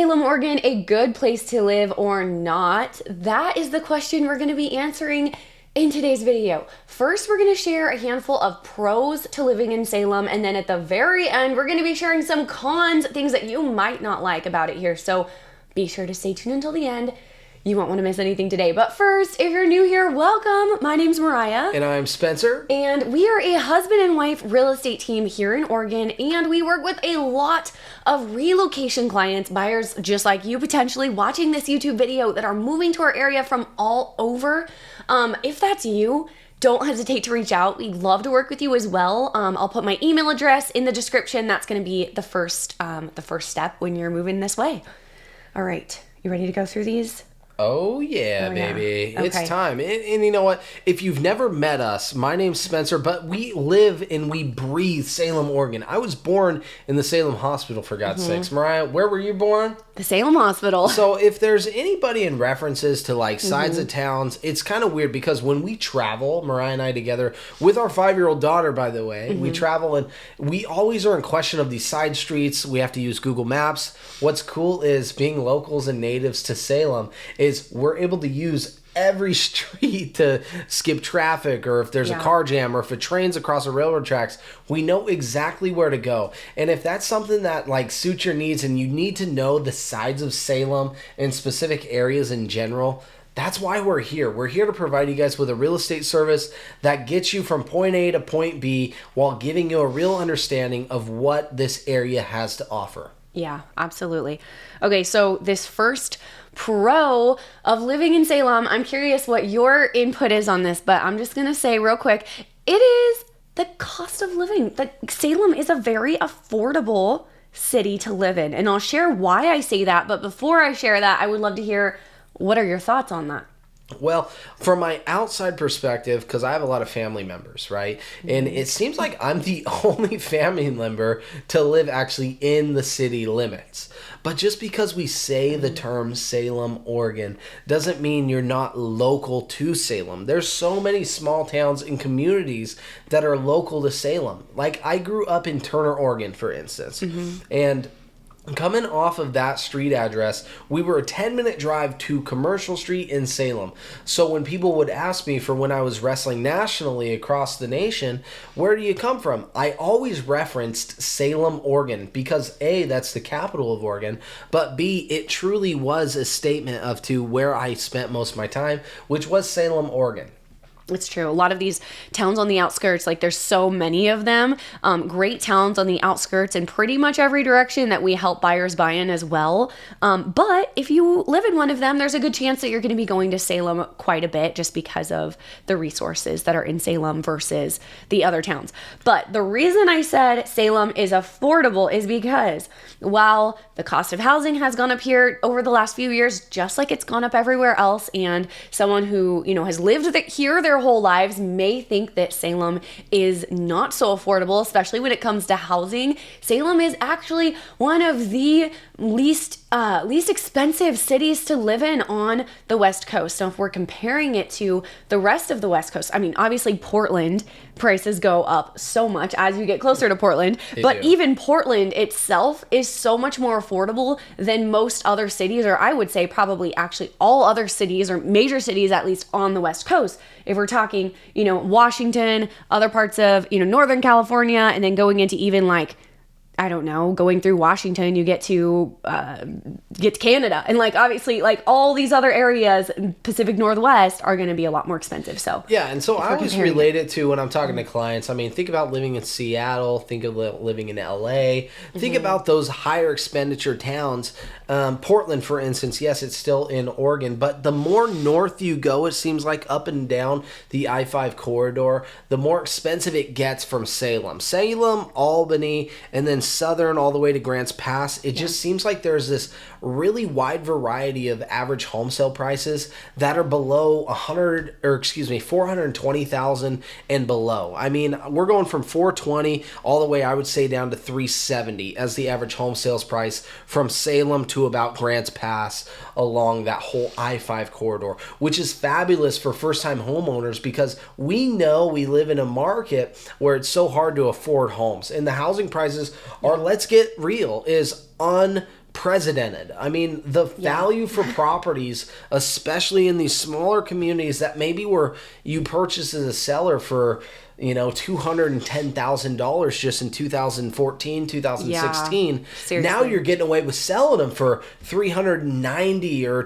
Salem, Oregon a good place to live or not? That is the question we're going to be answering in today's video. First, we're going to share a handful of pros to living in Salem, and then at the very end, we're going to be sharing some cons, things that you might not like about it here. So be sure to stay tuned until the end. You won't want to miss anything today. But first, if you're new here, welcome. My name's Mariah. And I'm Spencer. And we are a husband and wife real estate team here in Oregon, and we work with a lot of relocation clients, buyers just like you potentially watching this YouTube video that are moving to our area from all over. If that's you, don't hesitate to reach out. We'd love to work with you as well. I'll put my email address in the description. That's going to be the first step when you're moving this way. All right, you ready to go through these? Oh yeah, baby. Okay. It's time. And you know what? If you've never met us, my name's Spencer, but we live and we breathe Salem, Oregon. I was born in the Salem Hospital, for God's sakes. Mariah, where were you born? The Salem Hospital. So if there's anybody in references to like sides of towns, it's kind of weird because when we travel, Mariah and I together, with our 5-year-old daughter, by the way, we travel and we always are in question of these side streets. We have to use Google Maps. What's cool is being locals and natives to Salem is we're able to use every street to skip traffic, or if there's a car jam, or if a train's across the railroad tracks, we know exactly where to go. And if that's something that like suits your needs and you need to know the sides of Salem and specific areas in general, that's why we're here. We're here to provide you guys with a real estate service that gets you from point A to point B while giving you a real understanding of what this area has to offer. Yeah, absolutely. Okay, so this first pro of living in Salem, I'm curious what your input is on this, but I'm just going to say real quick, it is the cost of living. Salem is a very affordable city to live in, and I'll share why I say that, but before I share that, I would love to hear what are your thoughts on that? Well, from my outside perspective, because I have a lot of family members, right? And it seems like I'm the only family member to live actually in the city limits. But just because we say the term Salem, Oregon, doesn't mean you're not local to Salem. There's so many small towns and communities that are local to Salem. Like I grew up in Turner, Oregon, for instance. And coming off of that street address, we were a 10-minute drive to Commercial Street in Salem. So when people would ask me for when I was wrestling nationally across the nation, where do you come from? I always referenced Salem, Oregon, because A, that's the capital of Oregon, but B, it truly was a statement of to where I spent most of my time, which was Salem, Oregon. It's true. A lot of these towns on the outskirts, like there's so many of them, great towns on the outskirts in pretty much every direction that we help buyers buy in as well. But if you live in one of them, there's a good chance that you're going to be going to Salem quite a bit just because of the resources that are in Salem versus the other towns. But the reason I said Salem is affordable is because while the cost of housing has gone up here over the last few years, just like it's gone up everywhere else, and someone who, has lived here their whole lives may think that Salem is not so affordable, especially when it comes to housing. Salem is actually one of the least expensive cities to live in on the West Coast. So if we're comparing it to the rest of the West Coast, I mean, obviously Portland prices go up so much as you get closer to Portland, but even Portland itself is so much more affordable than most other cities, or I would say probably actually all other cities or major cities, at least on the West Coast. If we're talking, Washington, other parts of, Northern California, and then going into even like, I don't know, going through Washington, you get to Canada. And obviously, all these other areas, Pacific Northwest, are going to be a lot more expensive. So yeah, and so I always relate it to when I'm talking to clients. I mean, think about living in Seattle, think of living in LA, think about those higher expenditure towns. Portland, for instance, yes, it's still in Oregon, but the more north you go, it seems like up and down the I-5 corridor, the more expensive it gets from Salem. Salem, Albany, and then southern all the way to Grants Pass. It just seems like there's this really wide variety of average home sale prices that are below 420,000 and below. I mean, we're going from 420 all the way, I would say, down to 370 as the average home sales price from Salem to about Grants Pass along that whole I-5 corridor, which is fabulous for first-time homeowners because we know we live in a market where it's so hard to afford homes. And the housing prices are, let's get real, is unprecedented. I mean, the value for properties, especially in these smaller communities that maybe were you purchased as a seller for, $210,000 just in 2014, 2016. Yeah, now you're getting away with selling them for $390 or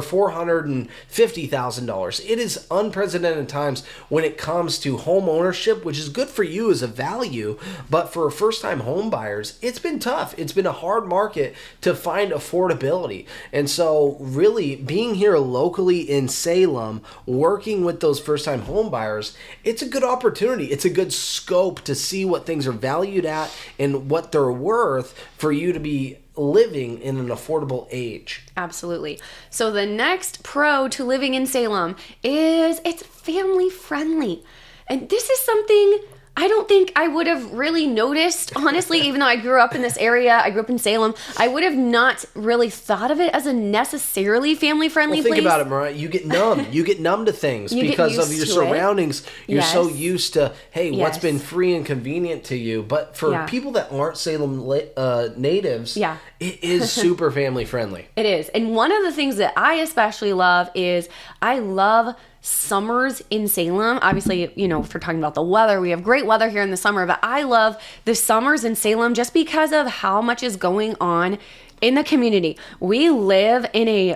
$450,000. It is unprecedented times when it comes to home ownership, which is good for you as a value, but for first-time home buyers, it's been tough. It's been a hard market to find affordability. And so really being here locally in Salem, working with those first-time home buyers, it's a good opportunity. It's a good scope to see what things are valued at and what they're worth for you to be living in an affordable age. Absolutely. So the next pro to living in Salem is it's family friendly. And this is something I don't think I would have really noticed, honestly, even though I grew up in this area, I grew up in Salem, I would have not really thought of it as a necessarily family-friendly place. Think about it, Mariah. You get numb. You get numb to things because of your surroundings. You're so used to, what's been free and convenient to you. But for people that aren't Salem natives, it is super family-friendly. It is. And one of the things that I especially love is I love summers in Salem. Obviously, if we're talking about the weather, we have great weather here in the summer, but I love the summers in Salem just because of how much is going on in the community. We live in a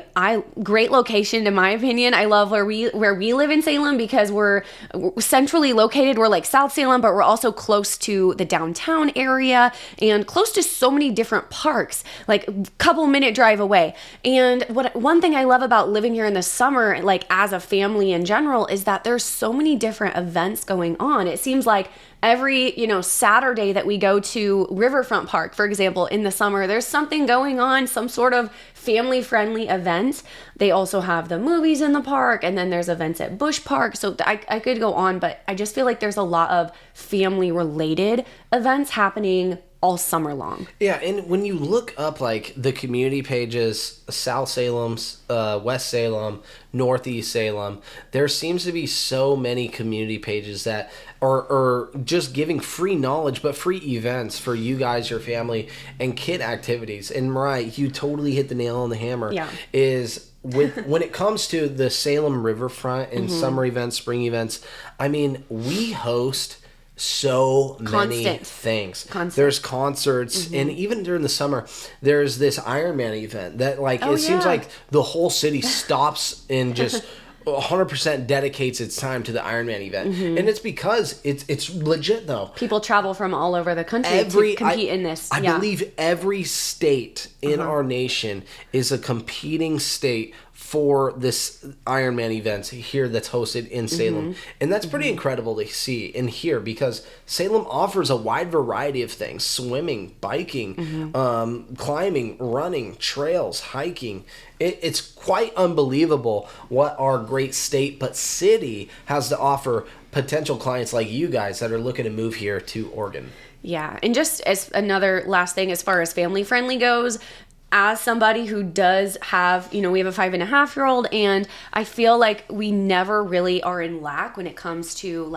great location, in my opinion. I love where we live in Salem because we're centrally located. We're like South Salem, but we're also close to the downtown area and close to so many different parks, like a couple minute drive away. And one thing I love about living here in the summer, like as a family in general, is that there's so many different events going on. It seems like every, Saturday that we go to Riverfront Park, for example, in the summer, there's something going on, some sort of family-friendly event. They also have the movies in the park, and then there's events at Bush Park. So I could go on, but I just feel like there's a lot of family-related events happening all summer long. Yeah, and when you look up like the community pages, South Salem, West Salem, Northeast Salem, there seems to be so many community pages that are just giving free knowledge, but free events for you guys, your family, and kid activities. And Mariah, you totally hit the nail on the hammer. Yeah. When it comes to the Salem Riverfront and summer events, spring events, I mean, we host so many things. There's concerts, and even during the summer, there's this Iron Man event that seems like the whole city stops and just 100% dedicates its time to the Iron Man event. And it's because it's legit though. People travel from all over the country to compete in this. I believe every state in our nation is a competing state for this Iron Man event here that's hosted in Salem. And that's pretty incredible to see and hear because Salem offers a wide variety of things: swimming, biking, climbing, running, trails, hiking. It's quite unbelievable what our great state but city has to offer potential clients like you guys that are looking to move here to Oregon. Yeah, and just as another last thing as far as family friendly goes, as somebody who does have, we have a 5.5-year-old, and I feel like we never really are in lack when it comes to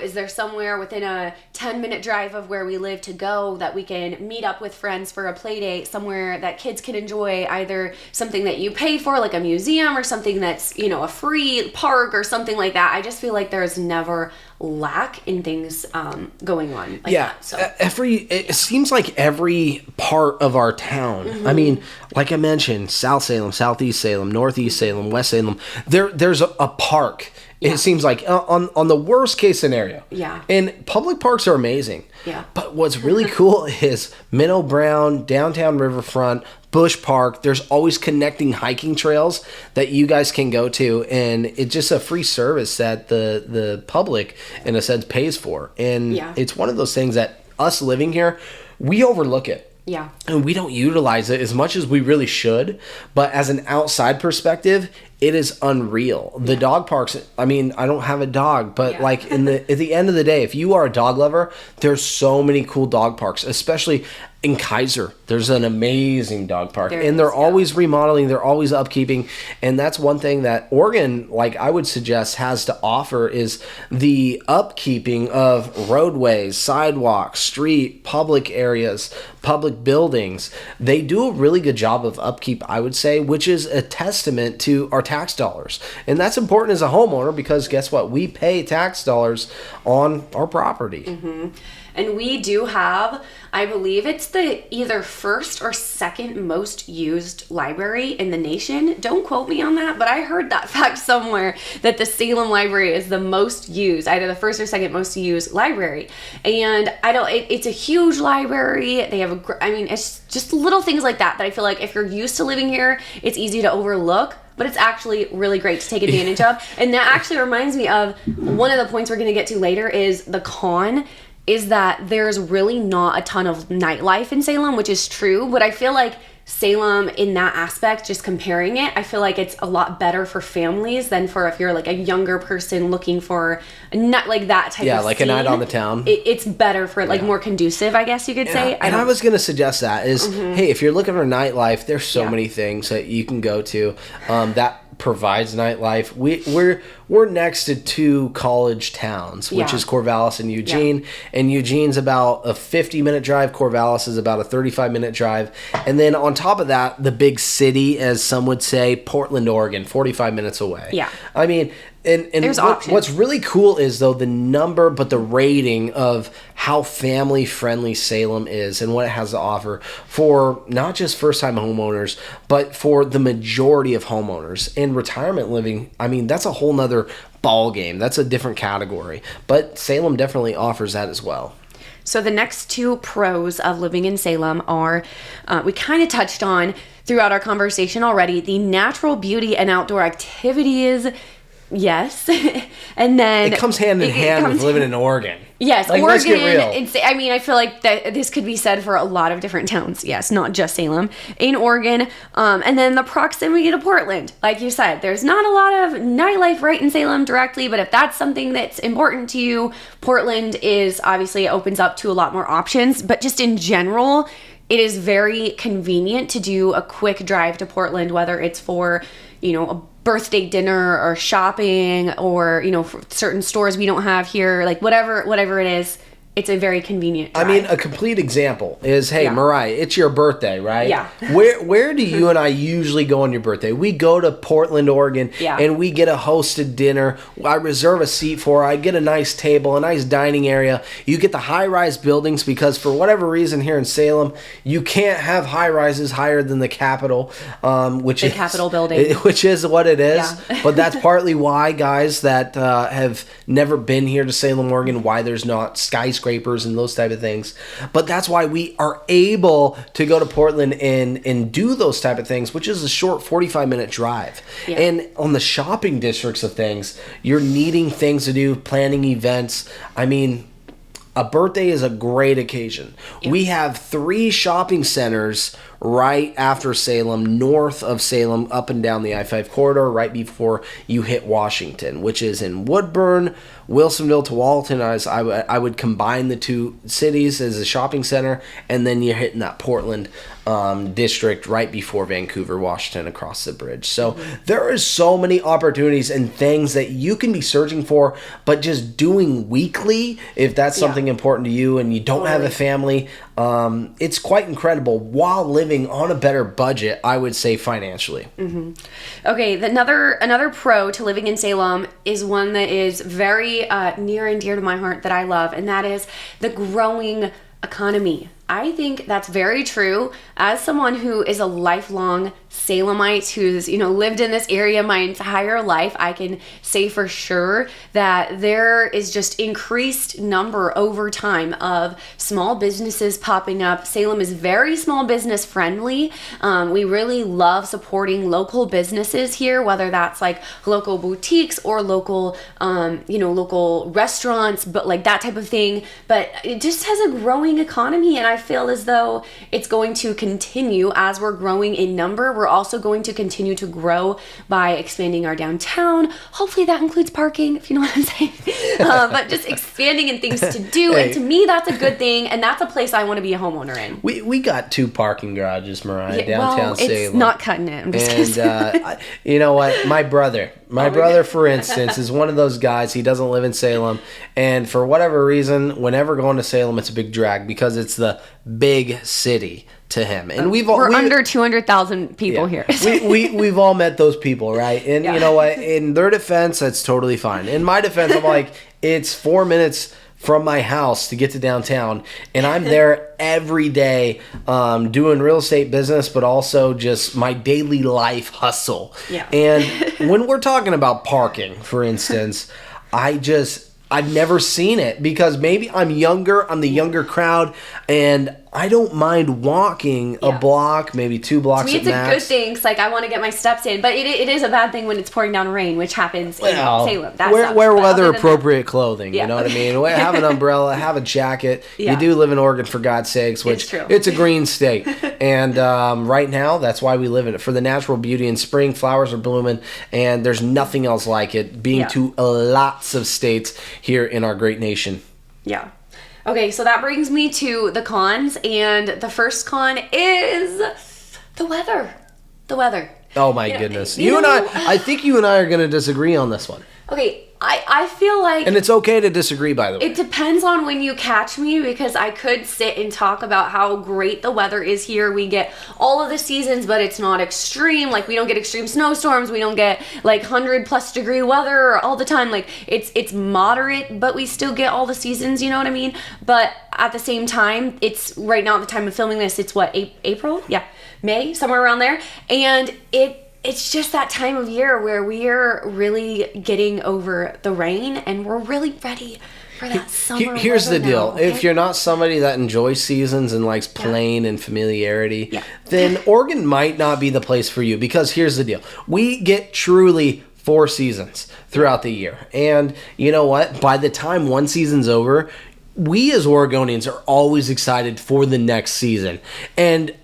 is there somewhere within a 10-minute drive of where we live to go that we can meet up with friends for a play date, somewhere that kids can enjoy, either something that you pay for, like a museum, or something that's, a free park or something like that. I just feel like there's never lack in things going on like that. So. It seems like every part of our town, I mean, like I mentioned, South Salem, Southeast Salem, Northeast Salem, West Salem, there's a park. It seems like on the worst case scenario. Yeah. And public parks are amazing. Yeah. But what's really cool is Minnow Brown, Downtown Riverfront, Bush Park. There's always connecting hiking trails that you guys can go to, and it's just a free service that the public, in a sense, pays for. And it's one of those things that us living here, we overlook it. Yeah. And we don't utilize it as much as we really should. But as an outside perspective, it is unreal. The dog parks, I mean, I don't have a dog, but like at the end of the day, if you are a dog lover, there's so many cool dog parks, especially in Kaiser. There's an amazing dog park, and they're always remodeling, they're always upkeeping, and that's one thing that Oregon, like I would suggest, has to offer is the upkeeping of roadways, sidewalks, street, public areas, public buildings. They do a really good job of upkeep, I would say, which is a testament to our tax dollars. And that's important as a homeowner because guess what? We pay tax dollars on our property. Mm-hmm. And we do have, I believe it's the either first or second most used library in the nation. Don't quote me on that, but I heard that fact somewhere that the Salem Library is the most used, either the first or second most used library. And it's a huge library. They have it's just little things like that I feel like if you're used to living here, it's easy to overlook. But it's actually really great to take advantage of. And that actually reminds me of one of the points we're going to get to later is the con is that there's really not a ton of nightlife in Salem, which is true. But I feel like Salem in that aspect, just comparing it, I feel like it's a lot better for families than for if you're like a younger person looking for a night like that type of Yeah, like scene. a night on the town. It's better for like more conducive, I guess you could say. And I was going to suggest that is, hey, if you're looking for nightlife, there's so many things that you can go to that provides nightlife. We're next to two college towns, which is Corvallis and Eugene. And Eugene's about a 50-minute drive. Corvallis is about a 35-minute drive. And then on top of that, the big city, as some would say, Portland, Oregon, 45 minutes away. Yeah. I mean, and what's really cool is, though, the rating of how family-friendly Salem is and what it has to offer for not just first-time homeowners, but for the majority of homeowners. And retirement living, I mean, that's a whole nother ball game. That's a different category. But Salem definitely offers that as well. So the next two pros of living in Salem are, we kind of touched on throughout our conversation already, the natural beauty and outdoor activities. Yes. And then it comes hand in hand with living in Oregon. Yes, like, Oregon. Let's get real. I feel like that this could be said for a lot of different towns. Yes, not just Salem. In Oregon, and then the proximity to Portland. Like you said, there's not a lot of nightlife right in Salem directly, but if that's something that's important to you, Portland is obviously opens up to a lot more options. But just in general, it is very convenient to do a quick drive to Portland, whether it's for, a birthday dinner or shopping or, for certain stores we don't have here, like whatever it is. It's a very convenient drive. I mean, a complete example is, hey, Mariah, it's your birthday, right? Yeah. Where do you and I usually go on your birthday? We go to Portland, Oregon, and we get a hosted dinner. I reserve a seat for her. I get a nice table, a nice dining area. You get the high-rise buildings because for whatever reason here in Salem, you can't have high-rises higher than the Capitol, which is Capitol building. Which is what it is. Yeah. But that's partly why, guys, that have never been here to Salem, Oregon, why there's not skyscrapers and those type of things. But that's why we are able to go to Portland and do those type of things, which is a short 45-minute drive. Yeah. And on the shopping districts of things, you're needing things to do, planning events. I mean, a birthday is a great occasion. Yeah. We have 3 shopping centers right after Salem, north of Salem, up and down the I-5 corridor, right before you hit Washington, which is in Woodburn, Wilsonville to Walton. I would combine the two cities as a shopping center, and then you're hitting that Portland district right before Vancouver, Washington, across the bridge. So there is so many opportunities and things that you can be searching for, but just doing weekly, if that's something important to you and you don't have a family, it's quite incredible while living on a better budget, I would say, financially. Mm-hmm. Okay, another pro to living in Salem is one that is very near and dear to my heart that I love, and that is the growing economy. I think that's very true. As someone who is a lifelong Salemite who's, lived in this area my entire life, I can say for sure that there is just increased number over time of small businesses popping up. Salem is very small business friendly. We really love supporting local businesses here, whether that's like local boutiques or local, local restaurants, but like that type of thing. But it just has a growing economy, and I I feel as though it's going to continue as we're growing in number. We're also going to continue to grow by expanding our downtown. Hopefully that includes parking, if you know what I'm saying. But just expanding and things to do. Hey. And to me, that's a good thing. And that's a place I want to be a homeowner in. We got 2 parking garages, Mariah, downtown Salem. It's not cutting it. I'm just And you know what? My brother, for instance, is one of those guys. He doesn't live in Salem, and for whatever reason, whenever going to Salem, it's a big drag because it's the big city to him. And we're under 200,000 people here. we've all met those people, right? And you know what? In their defense, that's totally fine. In my defense, I'm like, it's 4 minutes from my house to get to downtown, and I'm there every day doing real estate business, but also just my daily life hustle. Yeah. And when we're talking about parking, for instance, I've never seen it because maybe I'm the younger crowd, and I don't mind walking a block, maybe 2 blocks at max. To me, it's a good thing because I want to get my steps in. But it is a bad thing when it's pouring down rain, which happens in Salem. Wear weather appropriate clothing. You know what I mean? Have an umbrella, have a jacket. Yeah. You do live in Oregon, for God's sakes, which it's a green state. And right now, that's why we live in it, for the natural beauty. In spring, flowers are blooming, and there's nothing else like it, being to lots of states here in our great nation. Yeah. Okay, so that brings me to the cons, and the first con is the weather. The weather. Oh my goodness. I think you and I are going to disagree on this one. Okay, I feel like... And it's okay to disagree, by the way. It depends on when you catch me, because I could sit and talk about how great the weather is here. We get all of the seasons, but it's not extreme. Like, we don't get extreme snowstorms. We don't get, 100+ degree weather all the time. Like, it's moderate, but we still get all the seasons, you know what I mean? But at the same time, it's right now at the time of filming this, it's what, April? Yeah, May, somewhere around there. And it's just that time of year where we are really getting over the rain, and we're really ready for that summer. Here's the deal. Now, okay? If you're not somebody that enjoys seasons and likes plain and familiarity, then Oregon might not be the place for you, because here's the deal. We get truly 4 seasons throughout the year. And you know what? By the time one season's over, we as Oregonians are always excited for the next season. And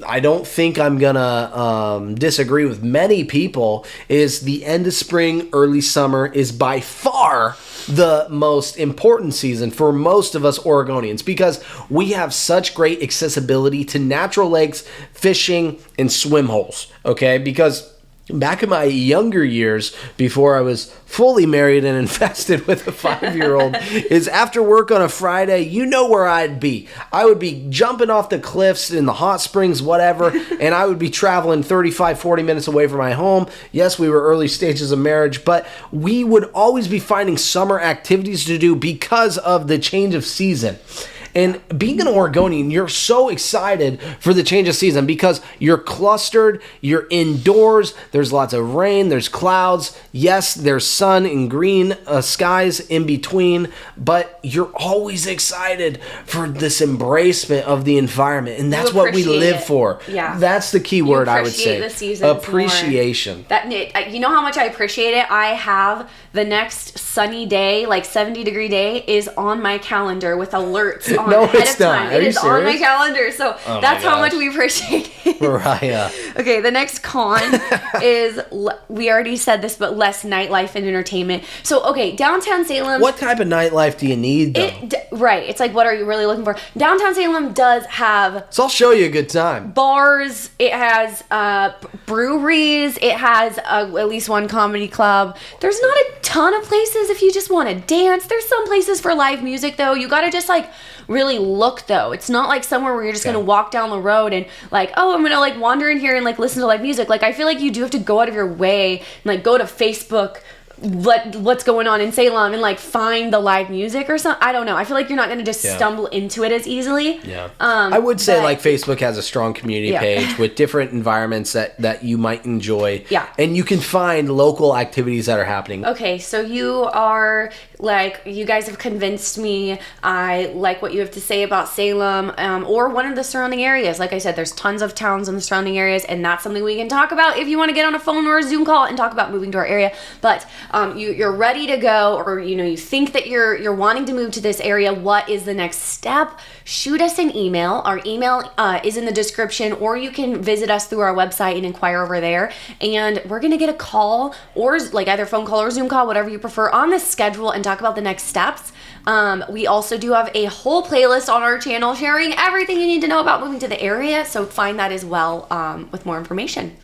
I don't think I'm gonna disagree with many people, is the end of spring, early summer is by far the most important season for most of us Oregonians, because we have such great accessibility to natural lakes, fishing, and swim holes, okay? Because back in my younger years, before I was fully married and infested with a 5-year-old, is after work on a Friday, you know where I'd be. I would be jumping off the cliffs in the hot springs, whatever, and I would be traveling 35, 40 minutes away from my home. Yes, we were early stages of marriage, but we would always be finding summer activities to do because of the change of season. And being an Oregonian, you're so excited for the change of season because you're clustered, you're indoors, there's lots of rain, there's clouds, yes, there's sun and green skies in between, but you're always excited for this embracement of the environment, and that's what we live for. Yeah. That's the key word, I would say. The seasons appreciation. You know how much I appreciate it? I have the next sunny day, 70-degree day, is on my calendar with alerts on ahead of time. It is on my calendar, so that's how much we appreciate it. Mariah. Okay, the next con is, we already said this, but less nightlife and entertainment. So, okay, downtown Salem. What type of nightlife do you need, though? Right, it's like, what are you really looking for? Downtown Salem does have... So I'll show you a good time. Bars, it has breweries, it has at least one comedy club. There's not a ton of places if you just want to dance. There's some places for live music, though. You gotta just really look, though. It's not like somewhere where you're just gonna walk down the road and I'm gonna wander in here and listen to live music. I feel like you do have to go out of your way and go to Facebook, what's going on in Salem, and find the live music or something. I don't know. I feel like you're not going to just stumble into it as easily. Yeah. I would say Facebook has a strong community page with different environments that you might enjoy. Yeah. And you can find local activities that are happening. Okay, so you are like, you guys have convinced me, I like what you have to say about Salem, or one of the surrounding areas. Like I said, there's tons of towns in the surrounding areas, and that's something we can talk about if you want to get on a phone or a Zoom call and talk about moving to our area. But you're ready to go, or you think that you're wanting to move to this area. What is the next step? Shoot us an email. Our email is in the description, or you can visit us through our website and inquire over there. And we're gonna get a call, or like either phone call or Zoom call, whatever you prefer, on the schedule and talk about the next steps. We also do have a whole playlist on our channel sharing everything you need to know about moving to the area, so find that as well with more information.